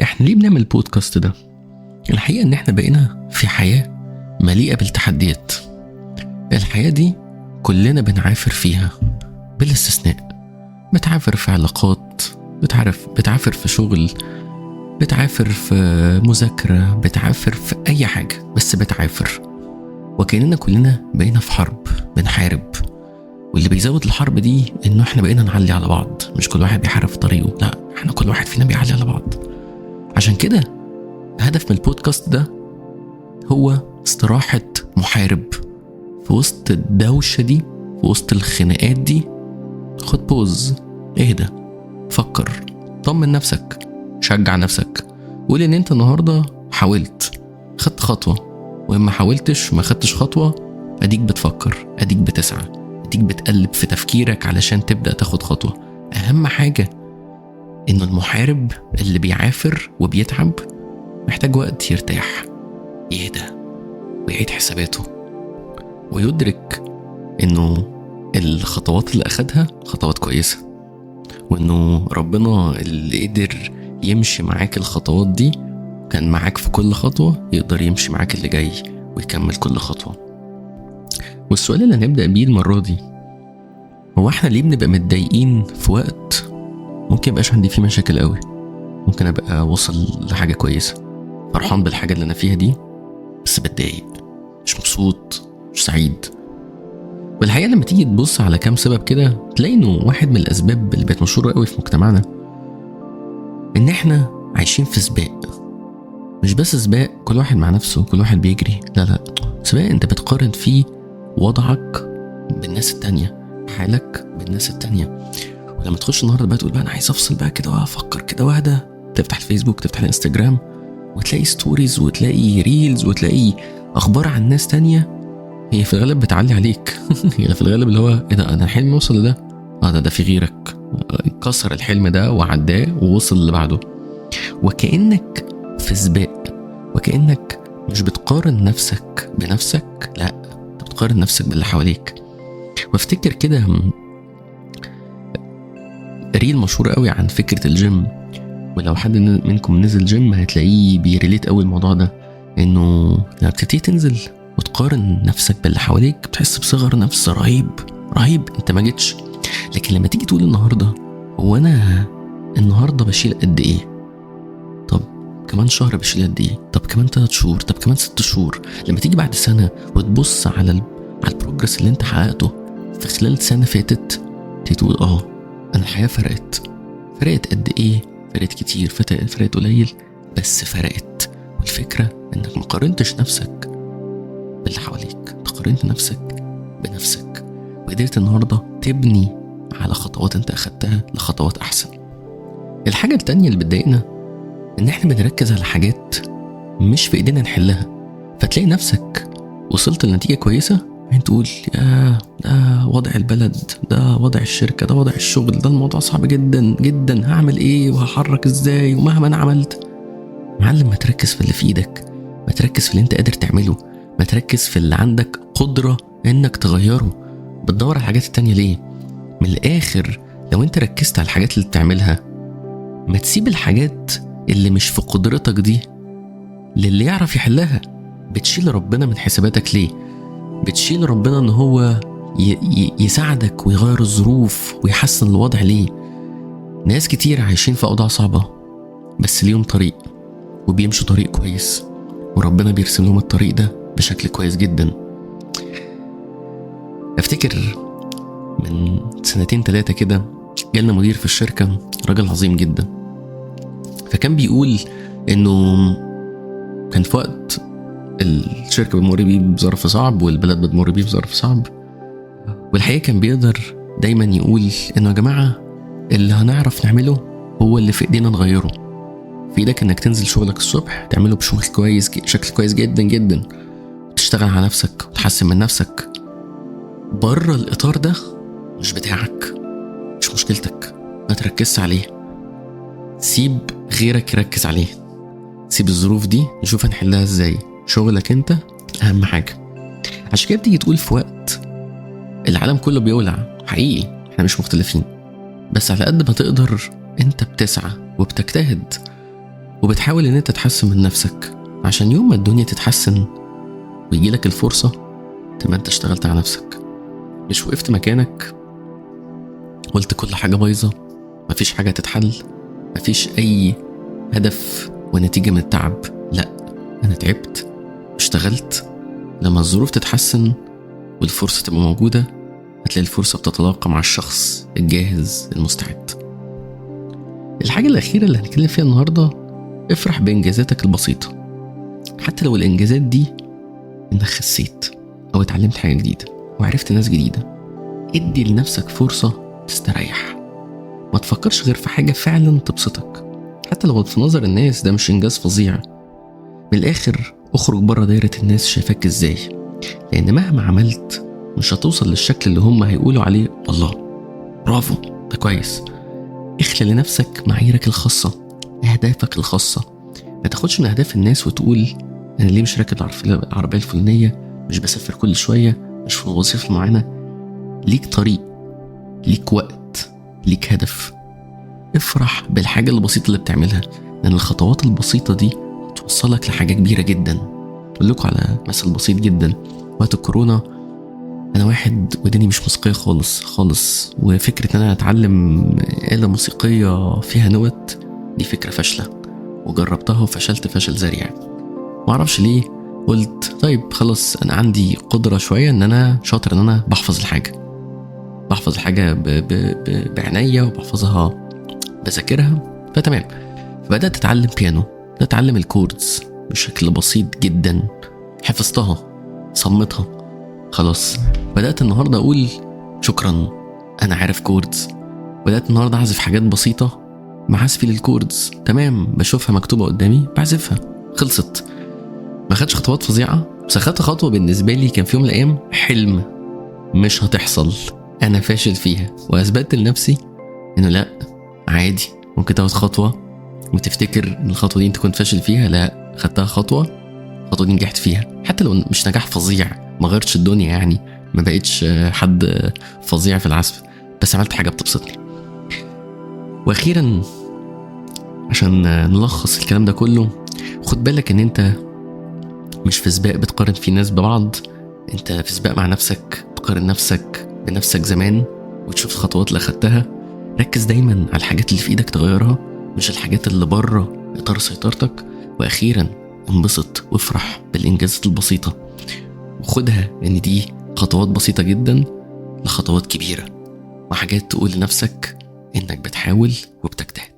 احنا ليه بنعمل البودكاست ده؟ الحقيقة ان احنا بقينا في حياة مليئة بالتحديات. الحياة دي كلنا بنعافر فيها بلا استثناء. بتعافر في علاقات، بتعافر في شغل، بتعافر في مذاكرة، بتعافر في اي حاجة، بس بتعافر. وكأننا كلنا بقينا في حرب بنحارب، واللي بيزود الحرب دي انه احنا بقينا نعلي على بعض. مش كل واحد بيحارب في طريقه، لا، احنا كل واحد فينا بيعلي على بعض. عشان كده هدف من البودكاست ده هو استراحة محارب في وسط الدوشة دي، في وسط الخناقات دي. خد بوز، اهدى، فكر، طمن نفسك، شجع نفسك، قول ان انت النهاردة حاولت، خدت خطوة، وإما حاولتش ما خدتش خطوة، اديك بتفكر، اديك بتسعى، اديك بتقلب في تفكيرك علشان تبدأ تاخد خطوة. اهم حاجة انه المحارب اللي بيعافر وبيتعب محتاج وقت يرتاح، يهدى، ويعيد حساباته، ويدرك انه الخطوات اللي اخدها خطوات كويسة، وانه ربنا اللي قدر يمشي معاك الخطوات دي كان معاك في كل خطوة، يقدر يمشي معاك اللي جاي ويكمل كل خطوة. والسؤال اللي هنبدأ بيه المرة دي هو احنا ليه بنبقى متضايقين في وقت ممكن مبقاش عندي فيه مشاكل قوي؟ ممكن ابقى وصل لحاجة كويسة، فرحان بالحاجة اللي انا فيها دي، بس بتضايق، مش مبسوط، مش سعيد. والحقيقة لما تيجي تبص على كام سبب كده تلاقي انه واحد من الاسباب اللي بقت مشهورة قوي في مجتمعنا ان احنا عايشين في سباق. مش بس سباق كل واحد مع نفسه، كل واحد بيجري، لا، سباق انت بتقارن فيه وضعك بالناس التانية، حالك بالناس التانية. ولما تخش النهاردة بقى تقول بقى انا عايز افصل بقى كده وافكر كده واهدى، تفتح الفيسبوك، تفتح الانستجرام، وتلاقي ستوريز، وتلاقي ريلز، وتلاقي اخبار عن ناس تانية هي في الغالب بتعلي عليك. هي في الغالب اللي هو ايه ده، انا حلمي وصل لده، ده في غيرك كسر الحلم ده وعداه ووصل اللي بعده. وكأنك في سباق، وكأنك مش بتقارن نفسك بنفسك، لا، انت بتقارن نفسك باللي حواليك. وافتكر كده ريل مشهور قوي عن فكرة الجيم، ولو حد منكم نزل جيم هتلاقيه بيريليت قوي الموضوع ده، انه لما بتبتدي تنزل وتقارن نفسك باللي حواليك بتحس بصغر نفس رهيب انت ما جيتش. لكن لما تيجي تقول النهارده هو انا النهارده بشيل قد ايه، طب كمان شهر بشيل قد ايه، طب كمان 3 شهور، طب كمان 6 شهور، لما تيجي بعد سنه وتبص على البروجرس اللي انت حققته في خلال سنه فاتت، تقول انا الحياه فرقت قد ايه، فرقت كتير، فرقت قليل، بس فرقت. والفكره انك ما قارنتش نفسك باللي حواليك، قارنت نفسك بنفسك، وقدرت النهارده تبني على خطوات انت اخدتها لخطوات احسن. الحاجه التانية اللي بتضايقنا ان احنا بنركز على حاجات مش في ايدينا نحلها، فتلاقي نفسك وصلت لنتيجه كويسه انت تقول ده وضع البلد، ده وضع الشركه، ده وضع الشغل، ده الموضوع صعب جدا جدا، هعمل ايه وهحرك ازاي ومهما انا عملت. معلم، ما تركز في اللي في ايدك، ما تركز في اللي انت قادر تعمله، ما تركز في اللي عندك قدرة انك تغيره. بتدور على الحاجات التانية ليه؟ من الاخر لو انت ركزت على الحاجات اللي بتعملها، ما تسيب الحاجات اللي مش في قدرتك دي للي يعرف يحلها. بتشيل ربنا من حساباتك ليه؟ بتشيل ربنا ان هو يساعدك ويغير الظروف ويحسن الوضع ليه؟ ناس كتير عايشين في اوضاع صعبة بس ليهم طريق وبيمشوا طريق كويس، وربنا بيرسم لهم الطريق ده بشكل كويس جدا. افتكر من 2-3 كده جالنا مدير في الشركة، راجل عظيم جدا، فكان بيقول انه كان في وقت الشركة بتمر بيه بظرف صعب والبلد بتمر بيه بظرف صعب، والحقيقة كان بيقدر دايما يقول انه يا جماعة اللي هنعرف نعمله هو اللي في ايدينا نغيره. في ايدك انك تنزل شغلك الصبح تعمله بشكل كويس جدا جدا، تشتغل على نفسك وتحسن من نفسك. بره الاطار ده مش بتاعك، مش مشكلتك، ما تركزش عليه، سيب غيرك يركز عليه، سيب الظروف دي نشوف هنحلها ازاي، شغلك انت اهم حاجة. عشان كده بتيجي تقول في وقت العالم كله بيولع، حقيقي احنا مش مختلفين، بس على قد ما تقدر انت بتسعى وبتجتهد وبتحاول ان انت تحسن من نفسك عشان يوم ما الدنيا تتحسن ويجيلك الفرصة تبقى انت اشتغلت على نفسك، مش وقفت مكانك قلت كل حاجة بايظة، مفيش حاجة تتحل، مفيش اي هدف ونتيجة من التعب. لا، انا تعبت اشتغلت. لما الظروف تتحسن والفرصة تبقى موجودة هتلاقي الفرصة بتتلاقى مع الشخص الجاهز المستعد. الحاجة الأخيرة اللي هنتكلم فيها النهاردة، افرح بإنجازاتك البسيطة، حتى لو الإنجازات دي إنك خسيت أو اتعلمت حاجة جديدة وعرفت ناس جديدة. ادي لنفسك فرصة تستريح، ما تفكرش غير في حاجة فعلا تبسطك، حتى لو في نظر الناس ده مش إنجاز فظيع. من الآخر اخرج بره دايرة الناس شايفاك إزاي، لأن مهما عملت مش هتوصل للشكل اللي هم هيقولوا عليه الله برافو ده كويس. اخلق لنفسك معاييرك الخاصة، أهدافك الخاصة. ما تاخدش من أهداف الناس وتقول أنا ليه مش راكب العربية الفلانية، مش بسافر كل شوية، مش في وظيفة معينة. ليك طريق، ليك وقت، ليك هدف. افرح بالحاجة البسيطة اللي بتعملها، لأن الخطوات البسيطة دي توصلك لحاجة كبيرة جدا. أقول لكم على مثل بسيط جدا. وقت الكورونا أنا واحد وداني مش موسيقية خالص، وفكرة أن أنا أتعلم آلة موسيقية فيها نوت دي فكرة فاشلة، وجربتها وفشلت فشل ذريع. معرفش ليه قلت طيب خلاص أنا عندي قدرة شوية أن أنا شاطر أن أنا بحفظ الحاجة بعناية وبحفظها بذاكرها، فتمام. فبدأت أتعلم بيانو، أتعلم الكوردز بشكل بسيط جدا، حفظتها صمتها خلاص. بدأت النهاردة أقول شكرا أنا عارف كوردز. بدأت النهاردة أعزف حاجات بسيطة مع عزفي للكوردز، تمام، بشوفها مكتوبة قدامي بعزفها، خلصت. ما خدش خطوات فظيعة، بس خدت خطوة بالنسبة لي كان في يوم من الأيام حلم مش هتحصل، أنا فاشل فيها، وأثبتت لنفسي إنه لأ عادي، ممكن تاخد خطوة وتفتكر إن الخطوة دي أنت كنت فاشل فيها. لأ، خدتها خطوة دي نجحت فيها، حتى لو مش نجاح فظيع، ما غيرتش الدنيا يعني، ما بقيتش حد فظيع في العزف، بس عملت حاجة بتبسطني. وأخيرا عشان نلخص الكلام ده كله، خد بالك إن أنت مش في سباق بتقارن فيه ناس ببعض، أنت في سباق مع نفسك، تقارن نفسك بنفسك زمان وتشوف الخطوات اللي أخدتها. ركز دايما على الحاجات اللي في إيدك تغيرها، مش الحاجات اللي بره إطار سيطرتك. وأخيرا انبسط وافرح بالإنجازات البسيطة، وخدها إن دي خطوات بسيطة جدا لخطوات كبيرة، وحاجات تقول لنفسك إنك بتحاول وبتجتهد.